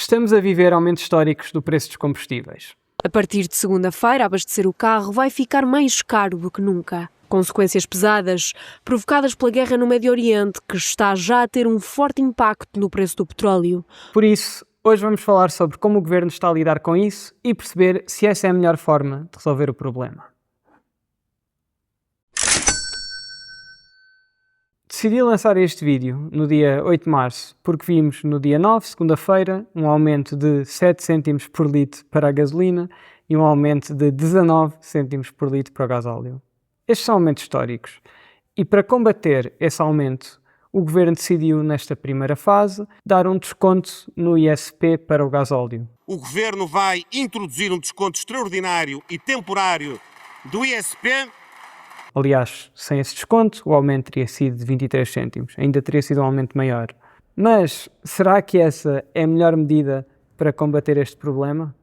Estamos a viver aumentos históricos do preço dos combustíveis. A partir de segunda-feira, abastecer o carro vai ficar mais caro do que nunca. Consequências pesadas, provocadas pela guerra no Médio Oriente, que está já a ter um forte impacto no preço do petróleo. Por isso, hoje vamos falar sobre como o governo está a lidar com isso e perceber se essa é a melhor forma de resolver o problema. Decidi lançar este vídeo no dia 8 de março porque vimos no dia 9, segunda-feira, um aumento de 7 cêntimos por litro para a gasolina e um aumento de 19 cêntimos por litro para o gasóleo. Estes são aumentos históricos e para combater esse aumento, o governo decidiu, nesta primeira fase, dar um desconto no ISP para o gasóleo. O governo vai introduzir um desconto extraordinário e temporário do ISP. Aliás, sem esse desconto, o aumento teria sido de 23 cêntimos. Ainda teria sido um aumento maior. Mas será que essa é a melhor medida para combater este problema?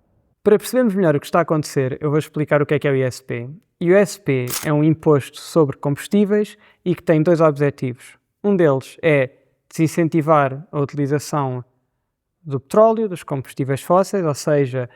Para percebermos melhor o que está a acontecer, eu vou explicar o que é o ISP. E o ISP é um imposto sobre combustíveis e que tem dois objetivos. Um deles é desincentivar a utilização do petróleo, dos combustíveis fósseis, ou seja,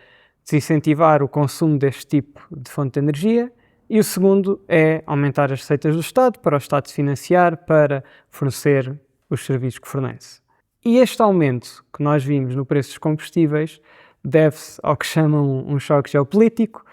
desincentivar o consumo deste tipo de fonte de energia. E o segundo é aumentar as receitas do Estado, para o Estado se financiar, para fornecer os serviços que fornece. E este aumento que nós vimos no preço dos combustíveis deve-se ao que chamam um choque geopolítico,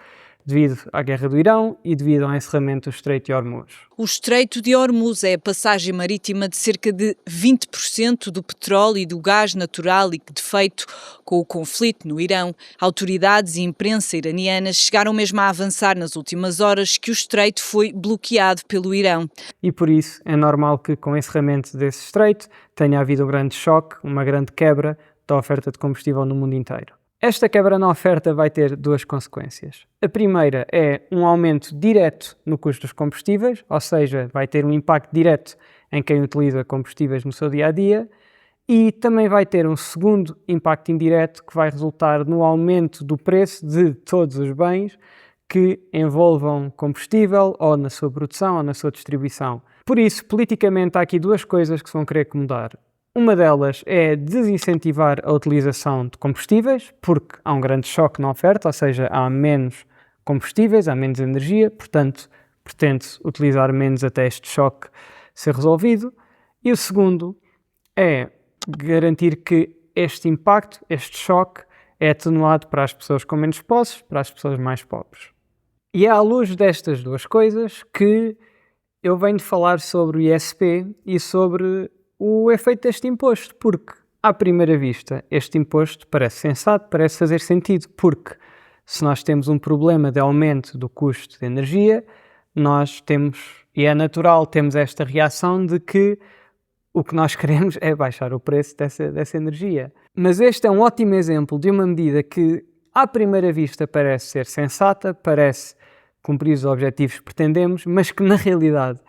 devido à guerra do Irão e devido ao encerramento do Estreito de Hormuz. O Estreito de Hormuz é a passagem marítima de cerca de 20% do petróleo e do gás natural e que, de feito, com o conflito no Irão, autoridades e imprensa iranianas chegaram mesmo a avançar nas últimas horas que o Estreito foi bloqueado pelo Irão. E por isso é normal que, com o encerramento desse Estreito, tenha havido um grande choque, uma grande quebra da oferta de combustível no mundo inteiro. Esta quebra na oferta vai ter duas consequências. A primeira é um aumento direto no custo dos combustíveis, ou seja, vai ter um impacto direto em quem utiliza combustíveis no seu dia-a-dia, e também vai ter um segundo impacto indireto que vai resultar no aumento do preço de todos os bens que envolvam combustível ou na sua produção ou na sua distribuição. Por isso, politicamente, há aqui duas coisas que se vão querer mudar. Uma delas é desincentivar a utilização de combustíveis, porque há um grande choque na oferta, ou seja, há menos combustíveis, há menos energia, portanto, pretende-se utilizar menos até este choque ser resolvido. E o segundo é garantir que este impacto, este choque, é atenuado para as pessoas com menos posses, para as pessoas mais pobres. E é à luz destas duas coisas que eu venho de falar sobre o ISP e sobre o efeito deste imposto, porque, à primeira vista, este imposto parece sensato, parece fazer sentido, porque se nós temos um problema de aumento do custo de energia, nós temos, e é natural, temos esta reação de que o que nós queremos é baixar o preço dessa energia. Mas este é um ótimo exemplo de uma medida que, à primeira vista, parece ser sensata, parece cumprir os objetivos que pretendemos, mas que, na realidade,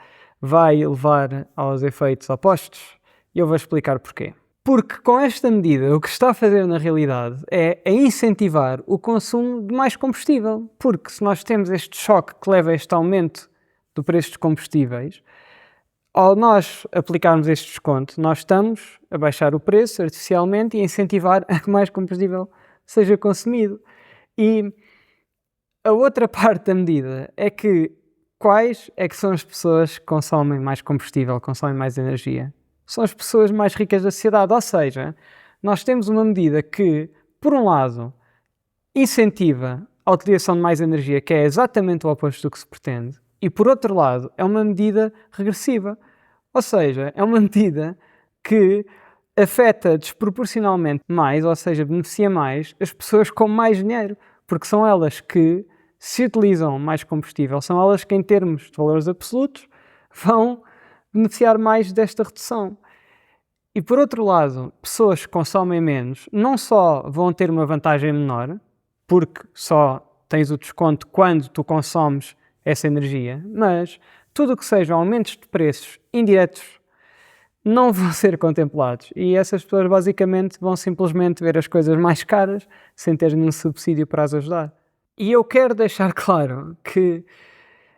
vai levar aos efeitos opostos. E eu vou explicar porquê. Porque com esta medida o que está a fazer na realidade é incentivar o consumo de mais combustível. Porque se nós temos este choque que leva a este aumento do preço dos combustíveis, ao nós aplicarmos este desconto, nós estamos a baixar o preço artificialmente e a incentivar a que mais combustível seja consumido. E a outra parte da medida é que quais é que são as pessoas que consomem mais combustível, consomem mais energia? São as pessoas mais ricas da sociedade, ou seja, nós temos uma medida que, por um lado, incentiva a utilização de mais energia, que é exatamente o oposto do que se pretende, e por outro lado, é uma medida regressiva, ou seja, é uma medida que afeta desproporcionalmente mais, ou seja, beneficia mais as pessoas com mais dinheiro, porque são elas que, se utilizam mais combustível, são elas que, em termos de valores absolutos, vão beneficiar mais desta redução. E por outro lado, pessoas que consomem menos não só vão ter uma vantagem menor, porque só tens o desconto quando tu consomes essa energia, mas tudo o que sejam aumentos de preços indiretos não vão ser contemplados. E essas pessoas basicamente vão simplesmente ver as coisas mais caras sem ter nenhum subsídio para as ajudar. E eu quero deixar claro que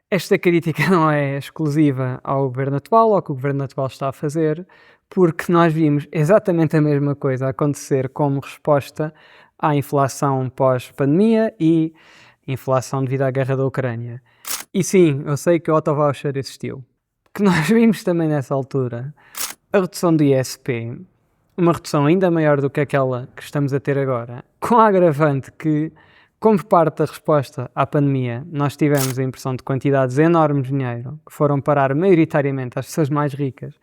esta crítica não é exclusiva ao governo atual, ao que o governo atual está a fazer, porque nós vimos exatamente a mesma coisa acontecer como resposta à inflação pós-pandemia e inflação devido à guerra da Ucrânia. E sim, eu sei que o auto-voucher existiu. Que nós vimos também nessa altura a redução do ISP, uma redução ainda maior do que aquela que estamos a ter agora, com a agravante que, como parte da resposta à pandemia, nós tivemos a impressão de quantidades enormes de dinheiro que foram parar maioritariamente às pessoas mais ricas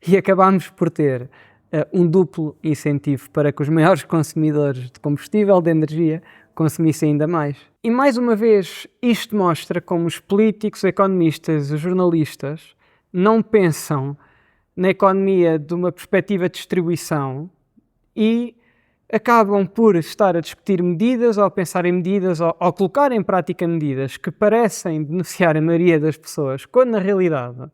e acabámos por ter um duplo incentivo para que os maiores consumidores de combustível, de energia, consumissem ainda mais. E mais uma vez, isto mostra como os políticos, os economistas, os jornalistas não pensam na economia de uma perspectiva de distribuição e acabam por estar a discutir medidas ou a pensar em medidas ou colocar em prática medidas que parecem beneficiar a maioria das pessoas, quando na realidade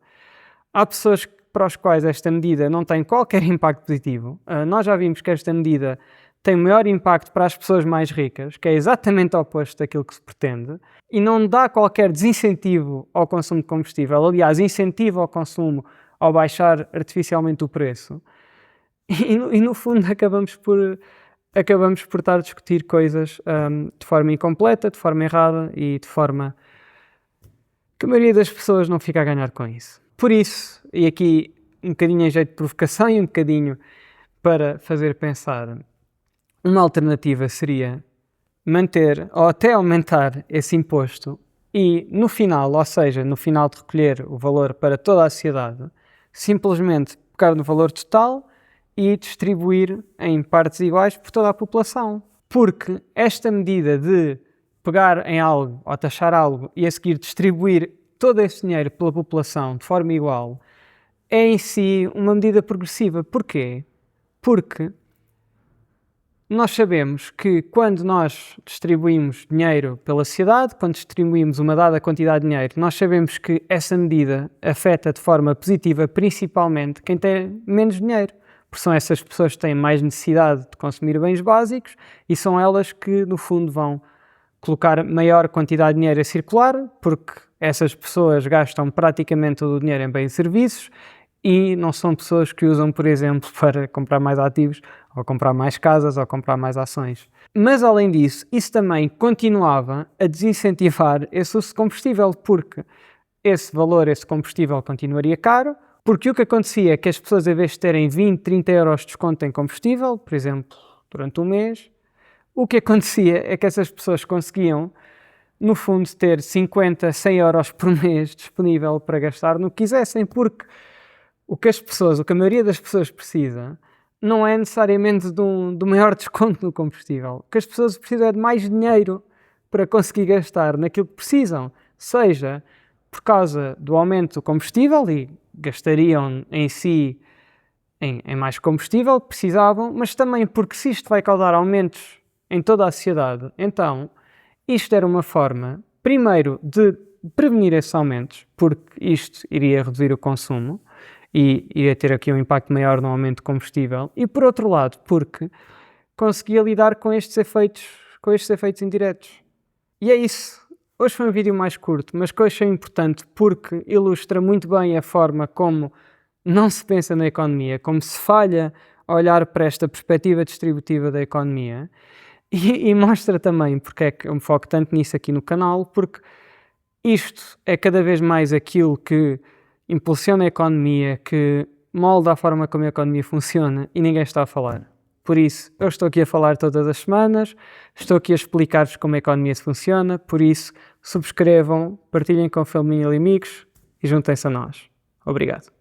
há pessoas para as quais esta medida não tem qualquer impacto positivo. Nós já vimos que esta medida tem maior impacto para as pessoas mais ricas, que é exatamente o oposto daquilo que se pretende, e não dá qualquer desincentivo ao consumo de combustível, aliás, incentiva ao consumo ao baixar artificialmente o preço. E no fundo acabamos por estar a discutir coisas de forma incompleta, de forma errada e de forma que a maioria das pessoas não fica a ganhar com isso. Por isso, e aqui um bocadinho em jeito de provocação e um bocadinho para fazer pensar, uma alternativa seria manter ou até aumentar esse imposto e no final, ou seja, no final de recolher o valor para toda a sociedade, simplesmente pegar no valor total e distribuir em partes iguais por toda a população. Porque esta medida de pegar em algo ou taxar algo e a seguir distribuir todo esse dinheiro pela população de forma igual é em si uma medida progressiva. Porquê? Porque nós sabemos que quando nós distribuímos dinheiro pela sociedade, quando distribuímos uma dada quantidade de dinheiro, nós sabemos que essa medida afeta de forma positiva principalmente quem tem menos dinheiro, porque são essas pessoas que têm mais necessidade de consumir bens básicos e são elas que, no fundo, vão colocar maior quantidade de dinheiro a circular, porque essas pessoas gastam praticamente todo o dinheiro em bens e serviços e não são pessoas que usam, por exemplo, para comprar mais ativos, ou comprar mais casas, ou comprar mais ações. Mas, além disso, isso também continuava a desincentivar esse uso de combustível, porque esse valor, esse combustível continuaria caro, porque o que acontecia é que as pessoas, em vez de terem 20, 30 euros de desconto em combustível, por exemplo, durante um mês, o que acontecia é que essas pessoas conseguiam, no fundo, ter 50, 100 euros por mês disponível para gastar no que quisessem, porque o que a maioria das pessoas precisa não é necessariamente do maior desconto no combustível. O que as pessoas precisam é de mais dinheiro para conseguir gastar naquilo que precisam, seja por causa do aumento do combustível e gastariam em si em mais combustível que precisavam, mas também porque se isto vai causar aumentos em toda a sociedade, então isto era uma forma, primeiro, de prevenir esses aumentos, porque isto iria reduzir o consumo e iria ter aqui um impacto maior no aumento de combustível, e por outro lado, porque conseguia lidar com estes efeitos indiretos. E é isso. Hoje foi um vídeo mais curto, mas que eu achei importante porque ilustra muito bem a forma como não se pensa na economia, como se falha a olhar para esta perspectiva distributiva da economia e mostra também porque é que eu me foco tanto nisso aqui no canal, porque isto é cada vez mais aquilo que impulsiona a economia, que molda a forma como a economia funciona e ninguém está a falar. Por isso, eu estou aqui a falar todas as semanas, estou aqui a explicar-vos como a economia funciona, por isso, subscrevam, partilhem com família e amigos e juntem-se a nós. Obrigado.